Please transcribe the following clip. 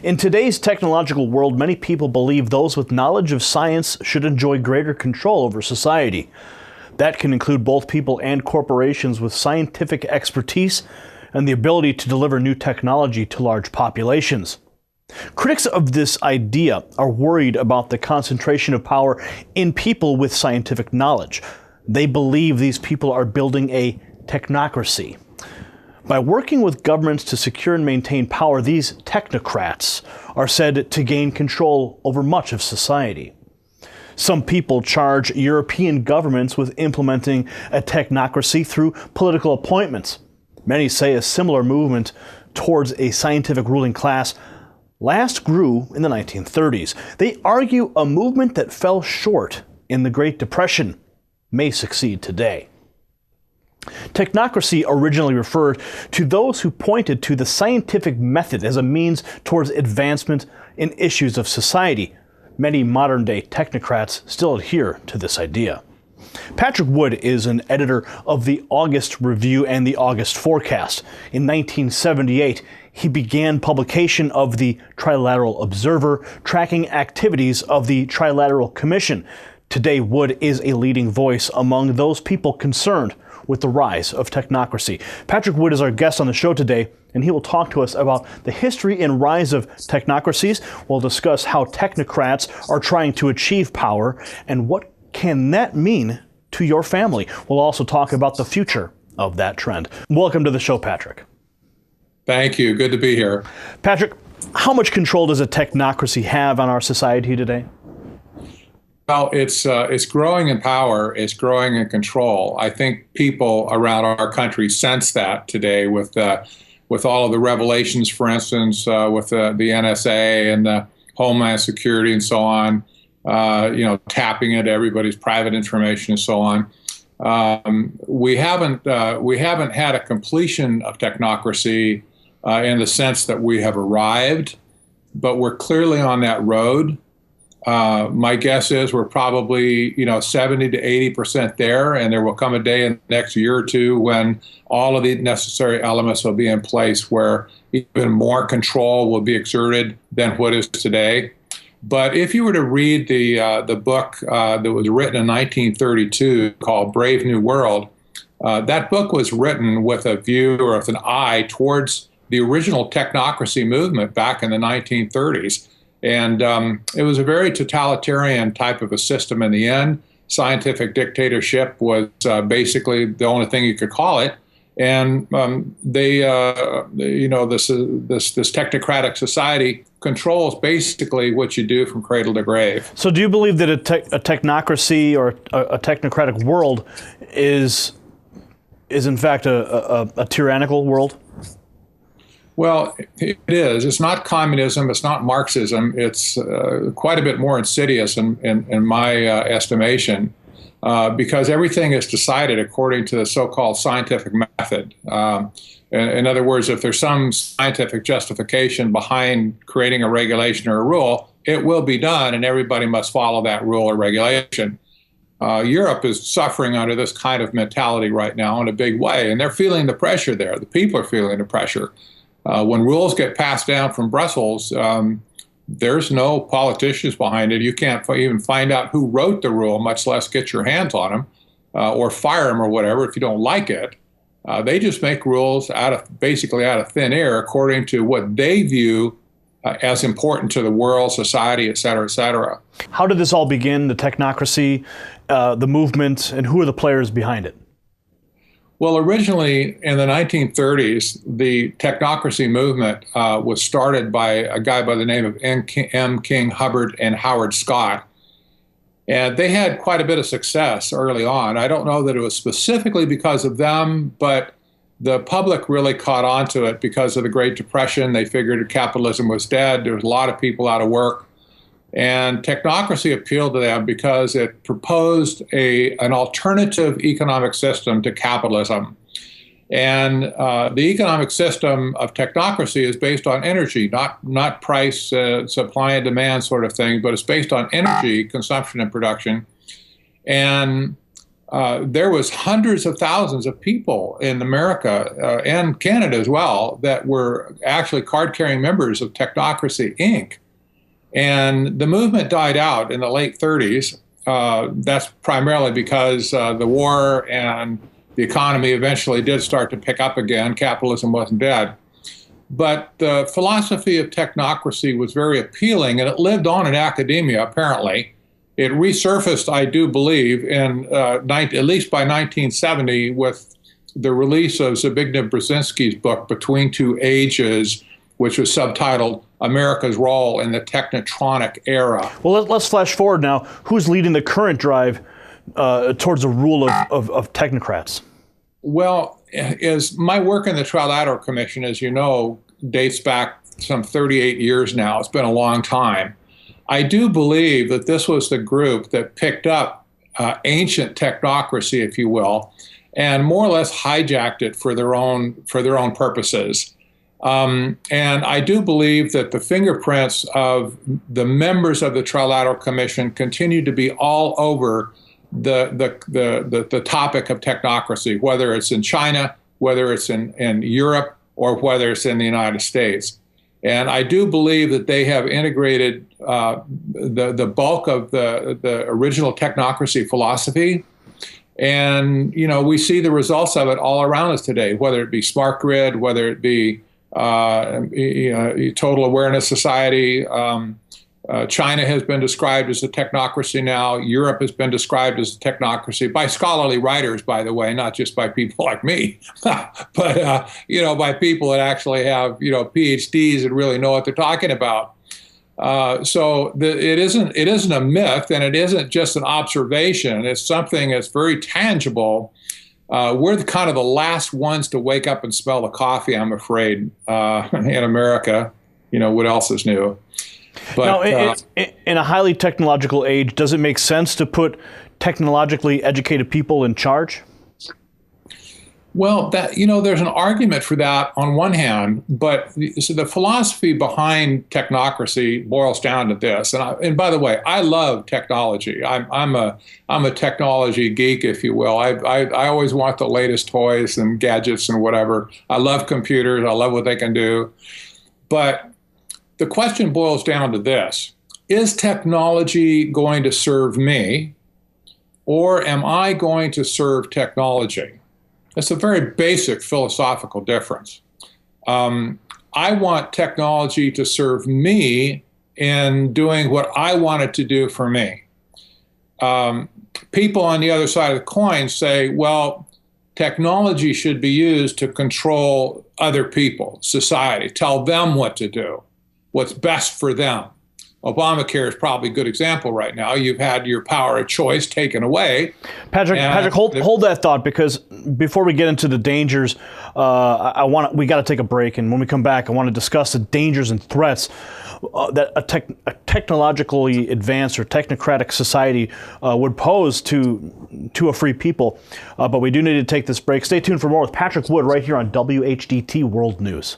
In today's technological world, many people believe those with knowledge of science should enjoy greater control over society. That can include both people and corporations with scientific expertise and the ability to deliver new technology to large populations. Critics of this idea are worried about the concentration of power in people with scientific knowledge. They believe these people are building a technocracy. By working with governments to secure and maintain power, these technocrats are said to gain control over much of society. Some people charge European governments with implementing a technocracy through political appointments. Many say a similar movement towards a scientific ruling class last grew in the 1930s. They argue a movement that fell short in the Great Depression may succeed today. Technocracy originally referred to those who pointed to the scientific method as a means towards advancement in issues of society. Many modern-day technocrats still adhere to this idea. Patrick Wood is an editor of the August Review and the August Forecast. In 1978, he began publication of the Trilateral Observer, tracking activities of the Trilateral Commission. Today, Wood is a leading voice among those people concerned with the rise of technocracy. Patrick Wood is our guest on the show today, and he will talk to us about the history and rise of technocracies. We'll discuss how technocrats are trying to achieve power and what can that mean to your family. We'll also talk about the future of that trend. Welcome to the show, Patrick. Thank you. Good to be here. Patrick, how much control does a technocracy have on our society today? Well, it's growing in power, it's growing in control. I think people around our country sense that today with all of the revelations, for instance, with the NSA and the Homeland Security and so on, tapping into everybody's private information and so on. We haven't had a completion of technocracy in the sense that we have arrived, but we're clearly on that road. My guess is we're probably 70 to 80% there, and there will come a day in the next year or two when all of the necessary elements will be in place where even more control will be exerted than what is today. But if you were to read the book that was written in 1932 called Brave New World, that book was written with a view or with an eye towards the original technocracy movement back in the 1930s. And it was a very totalitarian type of a system in the end. Scientific dictatorship was basically the only thing you could call it. And this technocratic society controls basically what you do from cradle to grave. So do you believe that a technocracy or a technocratic world is in fact a tyrannical world? Well, it is. It's not communism. It's not Marxism. It's quite a bit more insidious in my estimation, because everything is decided according to the so-called scientific method. In other words, if there's some scientific justification behind creating a regulation or a rule, it will be done, and everybody must follow that rule or regulation. Europe is suffering under this kind of mentality right now in a big way, and they're feeling the pressure there. The people are feeling the pressure. When rules get passed down from Brussels, there's no politicians behind it. You can't even find out who wrote the rule, much less get your hands on them or fire them or whatever if you don't like it. They just make rules basically out of thin air according to what they view as important to the world, society, et cetera, et cetera. How did this all begin, the technocracy, the movement, and who are the players behind it? Well, originally in the 1930s, the technocracy movement was started by a guy by the name of M. King Hubbard and Howard Scott. And they had quite a bit of success early on. I don't know that it was specifically because of them, but the public really caught on to it because of the Great Depression. They figured capitalism was dead. There was a lot of people out of work. And technocracy appealed to them because it proposed an alternative economic system to capitalism. And the economic system of technocracy is based on energy, not price, supply and demand sort of thing, but it's based on energy consumption and production. And there was hundreds of thousands of people in America and Canada as well that were actually card-carrying members of Technocracy Inc. And the movement died out in the late 30s. That's primarily because the war and the economy eventually did start to pick up again. Capitalism wasn't dead. But the philosophy of technocracy was very appealing, and it lived on in academia, apparently. It resurfaced, I do believe, at least by 1970 with the release of Zbigniew Brzezinski's book, Between Two Ages, which was subtitled America's Role in the Technotronic Era. Well, let's flash forward now. Who's leading the current drive towards the rule of technocrats? Well, as my work in the Trilateral Commission, as you know, dates back some 38 years now. It's been a long time. I do believe that this was the group that picked up ancient technocracy, if you will, and more or less hijacked it for their own purposes. And I do believe that the fingerprints of the members of the Trilateral Commission continue to be all over the topic of technocracy, whether it's in China, whether it's in Europe, or whether it's in the United States. And I do believe that they have integrated the bulk of the original technocracy philosophy. And, you know, we see the results of it all around us today, whether it be smart grid, whether it be total awareness society. China has been described as a technocracy now. Europe has been described as a technocracy by scholarly writers, by the way, not just by people like me, but by people that actually have PhDs and really know what they're talking about. It isn't a myth, and it isn't just an observation. It's something that's very tangible. We're kind of the last ones to wake up and smell the coffee, I'm afraid, in America. What else is new? But, now, in a highly technological age, does it make sense to put technologically educated people in charge? Well, there's an argument for that on one hand, but so the philosophy behind technocracy boils down to this. And by the way, I love technology. I'm a technology geek, if you will. I always want the latest toys and gadgets and whatever. I love computers. I love what they can do. But the question boils down to this: is technology going to serve me, or am I going to serve technology? That's a very basic philosophical difference. I want technology to serve me in doing what I want it to do for me. People on the other side of the coin say, well, technology should be used to control other people, society, tell them what to do, what's best for them. Obamacare is probably a good example right now. You've had your power of choice taken away. Patrick, hold that thought, because before we get into the dangers, we got to take a break. And when we come back, I want to discuss the dangers and threats that a technologically advanced or technocratic society would pose to a free people. But we do need to take this break. Stay tuned for more with Patrick Wood right here on WHDT World News.